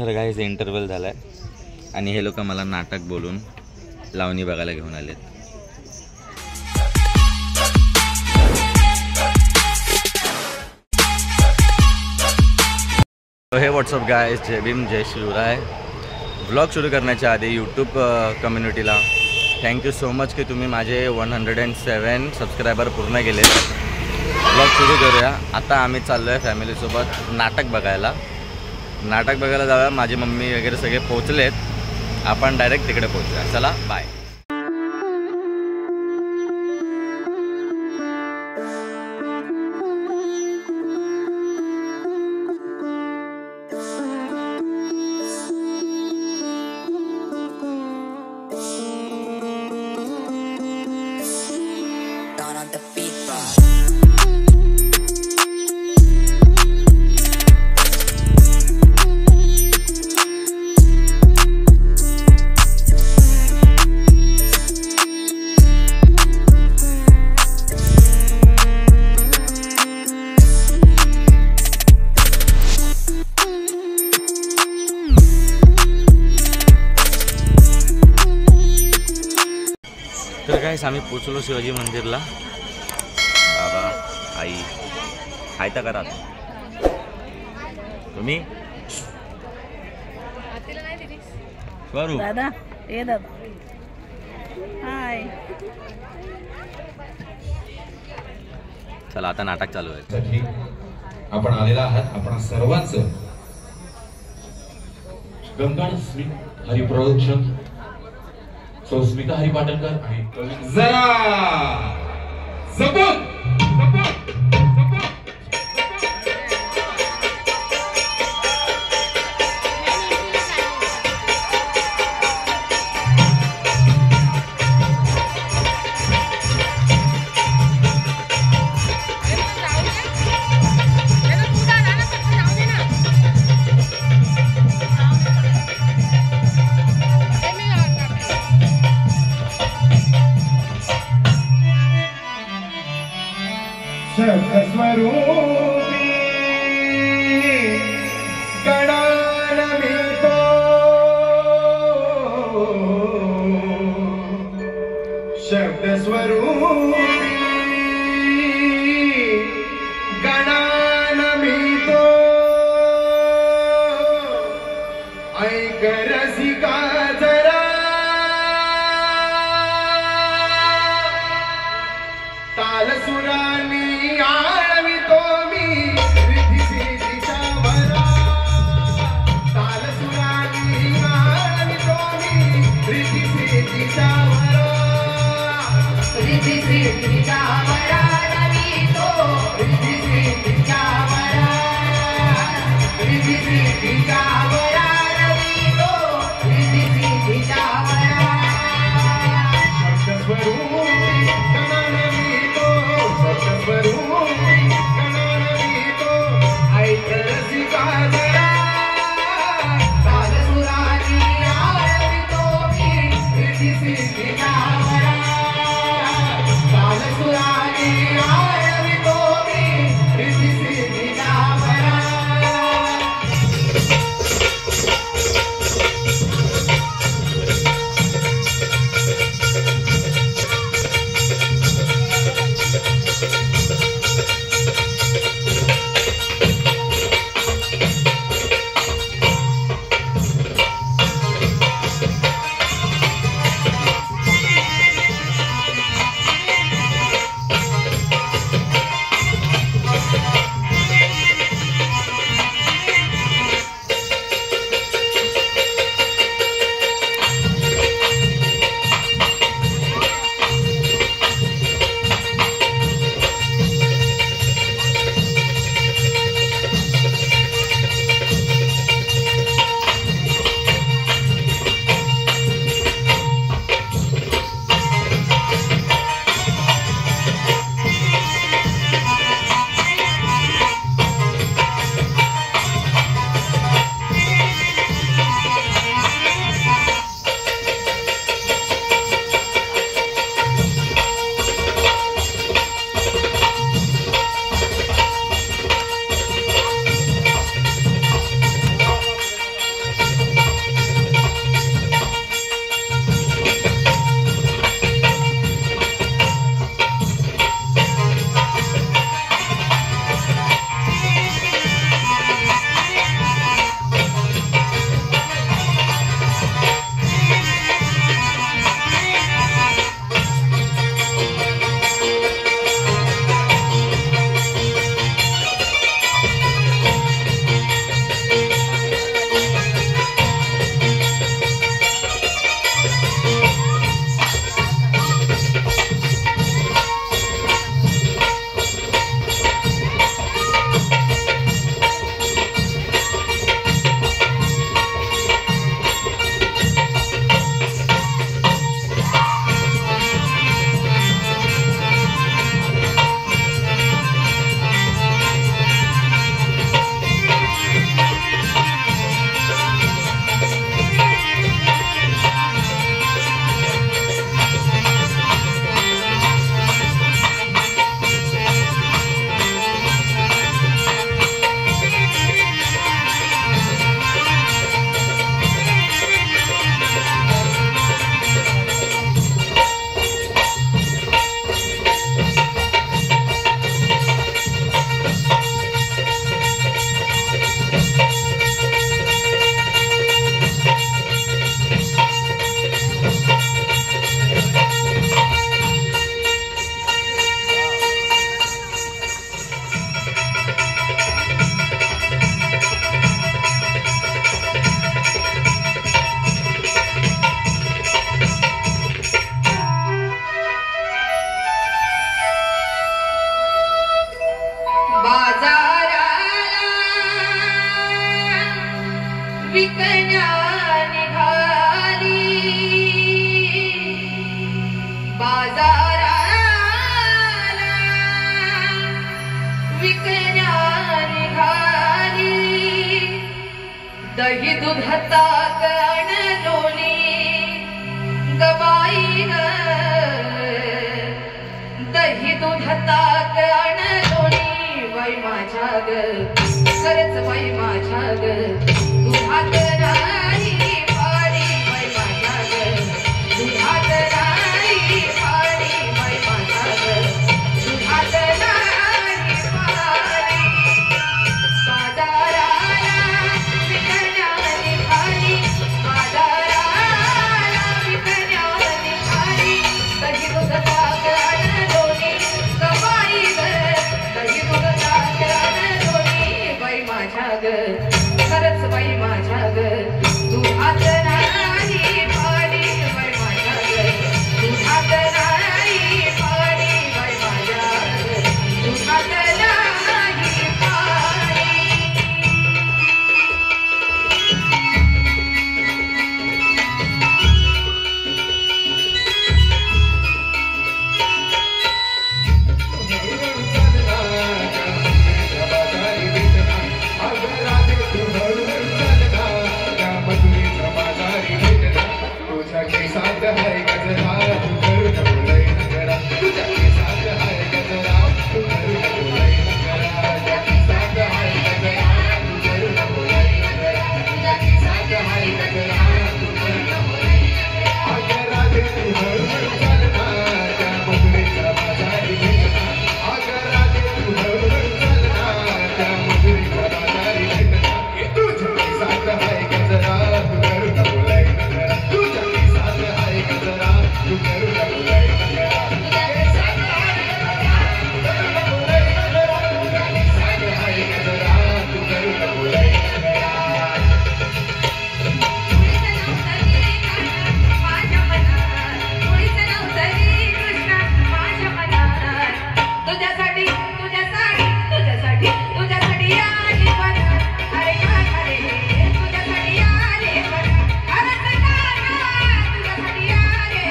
तर guys interval झालाय आणि हे लोक मला नाटक बोलून लावणी बघायला घेऊन आलेत. हे व्हॉट्सअप गाईज, जय भीम जय शिवराय. व्लॉग सुरू करण्याच्या आधी यूट्यूब कम्युनिटीला थँक्यू सो मच की तुम्ही माझे 107 सबस्क्रायबर पूर्ण केले. व्लॉग सुरू करूया. आता आम्ही चाललो आहे फॅमिलीसोबत नाटक बघायला. नाटक बघायला जाऊया. माझी मम्मी वगैरे सगळे पोहोचलेत. आपण डायरेक्ट तिकडे पोहोचूया. चला बाय. तर काहीच आम्ही पोचलो शिवाजी मंदिरला. बाबा आई हाय तर करा तुम्ही. स्वरूप दादा ये दादा हाय. चला आता नाटक चालू आहे. आपण आलेला आहात. आपण सर्वांचं गंगाण स्मित हरी प्रोडक्शन स्मिता हरी पाटणकर आणि जरा जपून स्वरूपी गणानमितो शब्द स्वरूपी गणानमितो ऐक रसिका जरा ताल सुरानी आळवितो विकण्या निघाली बाजाराला विकण्या निघाली दही दूध ताक आणलोली गबाई ग दही दूध ताक आणलोली बाई माझ्या ग खरंच बाई माझ्या ग दुधात नाही पाडी बाई माझ्या ग दुधात नाही पाडी बाई माझ्या ग दुधात नाही पाडी बाजाराला विकण्या निघाली बाजाराला विकण्या निघाली दही दूध ताक आणलोली गबाई ग दही दूध ताक आणलोली बाई माझ्या ग खरंच बाई माझ्या ग दुधात नाही पाडी बाई माझ्या ग दुधात नाही पाडी बाई माझ्या ग दुधात नाही पाडी तुझ्या केसात हाय गजरा तू करू नको लय नखरा तुझ्या केसात हाय गजरा तू करू नको लय नखरा तुझ्या केसात हाय गजरा तू करू नको लय नखरा तुझ्या केसात हाय गजरा तू करू नको लय नखरा अगं राधे तू हळूहळू चाल ना त्या मधुरीच्या बाजारी भेट ना अगं राधे तू हळूहळू चाल ना त्या मधुरीच्या बाजारी भेट ना तुझ्या केसात हाय गजरा तू करू नको लय नखरा तुझ्या केसात हाय गजरा तू करू नको लय नखरा तुझ्या केसात हाय गजरा तू करू नको लय नखरा माझ्या मनात मुळीच नव्हतरी कृष्णा माझ्या मनात तुझ्यासाठी तुझ्यासाठी तुझ्यासाठी तुझ्यासाठी आली मनात अरे काय अरे तुझ्यासाठी आले मनात खरंच काका तुझ्यासाठी आले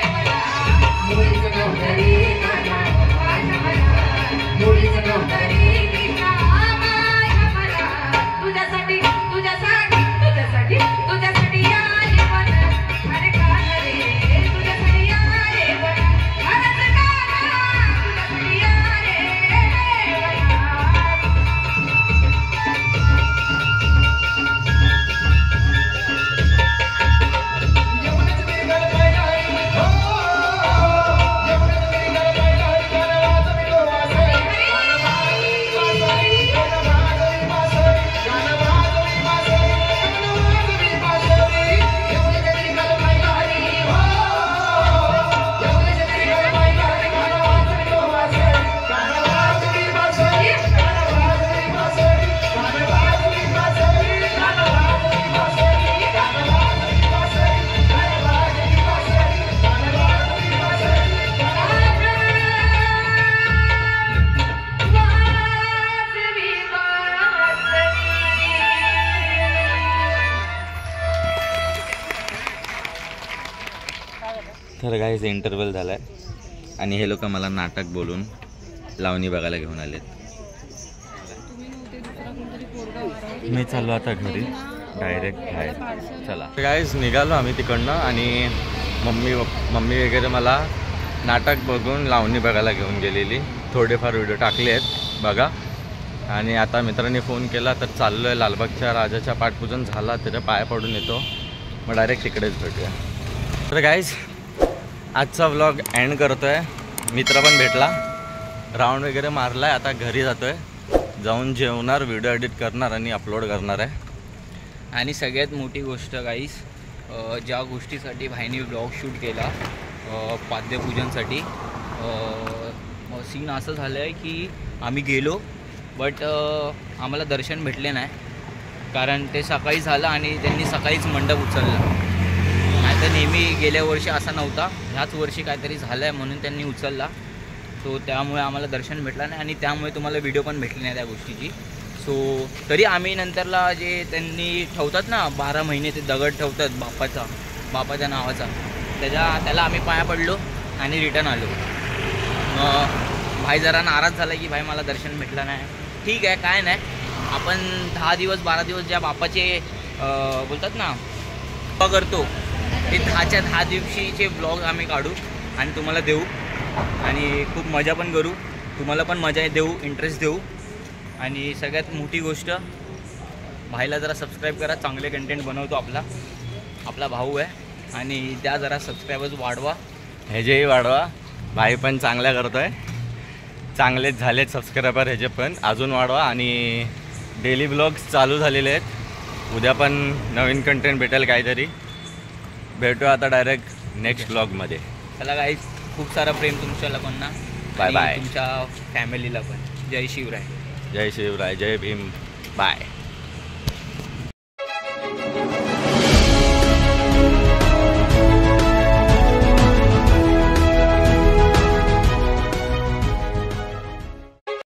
मनात मुळीच नव्हतरी कृष्णा माझ्या मनात मुळीच नव्हतरी कृष्णा माझ्या मनात तुझ्यासाठी तुझ्यासाठी तुझ्यासाठी तुझ्यासाठी आले मनात अरे काय रे तुझ्यासाठी आले मनात खरंच काका तुझ्यासाठी आले मनात यमुनेच मेरी गळ पाहिला हो यमुनेच मेरी गळ पाहिला गाणं वाजवी तो वाजवी गाणं वाजवी वाजवी गाणं वाजवी वाजवी गाणं वाजवी वाजवी गाणं वाजवी वाजवी यमुनेच मेरी गळ पाहिला हो यमुनेच मेरी गळ पाहिला गाणं वाजवी तो वाजवी गाणं वाजवी वाजवी गाणं वाजवी वाजवी गाणं वाजवी वाजवी गाणं वाजवी वाजवी गाणं वाजवी वाजवी गाणं वाजवी वाजवी गाणं वाजवी तर गाईज इंटरव्हल झाला आहे आणि हे लोक मला नाटक बोलून लावणी बघायला घेऊन आलेत. मी चाललो आता घरी डायरेक्ट बाहेर. चला गाईज निघालो आम्ही तिकडनं आणि मम्मी वगैरे मला नाटक बघून लावणी बघायला घेऊन गेलेली. थोडेफार व्हिडिओ टाकले आहेत बघा. आणि आता मित्रांनी फोन केला तर चाललो आहे लालबागच्या राजाच्या पाठपूजन झाला त्याच्या पाया पडून येतो मग डायरेक्ट तिकडेच भेटूया. तर गाईज आजचा व्लॉग एंड करतो आहे. मित्र पण भेटला राऊंड वगैरे मारला आहे. आता घरी जातो आहे जाऊन जेवणार व्हिडिओ एडिट करणार आणि अपलोड करणार आहे. आणि सगळ्यात मोठी गोष्ट गाईस ज्या गोष्टीसाठी भाईने ब्लॉग शूट केला पाद्यपूजनसाठी सीन असं झालं आहे की आम्ही गेलो बट आम्हाला दर्शन भेटले नाही कारण ते सकाळी झालं आणि त्यांनी सकाळीच मंडप उचलला. नाही तर नेहमी गेल्या वर्षी असा नव्हता ह्याच वर्षी काहीतरी झालं आहे म्हणून त्यांनी उचलला. सो त्यामुळे आम्हाला दर्शन भेटलं नाही आणि त्यामुळे तुम्हाला व्हिडिओ पण भेटली नाही त्या गोष्टीची. सो तरी आम्ही नंतरला जे त्यांनी ठेवतात ना 12 महिने ते दगड ठेवतात बापाच्या नावाचा, त्याला आम्ही पाया पडलो आणि रिटर्न आलो. मग भाई जरा नाराज झाला की भाई मला दर्शन भेटलं नाही. ठीक आहे, काय नाही, आपण 10 दिवस 12 दिवस ज्या बापाचे बोलतात ना करतो ते 10च्या 10 दिवशीचे ब्लॉग आम्ही काढू आणि तुम्हाला देऊ आणि खूप मजा पण करू, तुम्हाला पण मजा देऊ, इंटरेस्ट देऊ. आणि सगळ्यात मोठी गोष्ट, भाईला जरा सबस्क्राईब करा, चांगले कंटेंट बनवतो आपला भाऊ आहे आणि त्या जरा सबस्क्रायबर्स वाढवा, ह्याचेही वाढवा. भाई पण चांगल्या करतोय, चांगलेच झालेत सबस्क्रायबर, ह्याचे पण अजून वाढवा. आणि डेली ब्लॉग्स चालू झालेले आहेत, उद्या पण नवीन कंटेंट भेटेल काहीतरी. भेटू आता डायरेक्ट नेक्स्ट ब्लॉगमध्ये. चला गाईज, खूप सारं प्रेम तुमच्या लोकांना, बाय बाय. तुमच्या फॅमिलीला पण. जय शिवराय. जय शिवराय, जय भीम, बाय.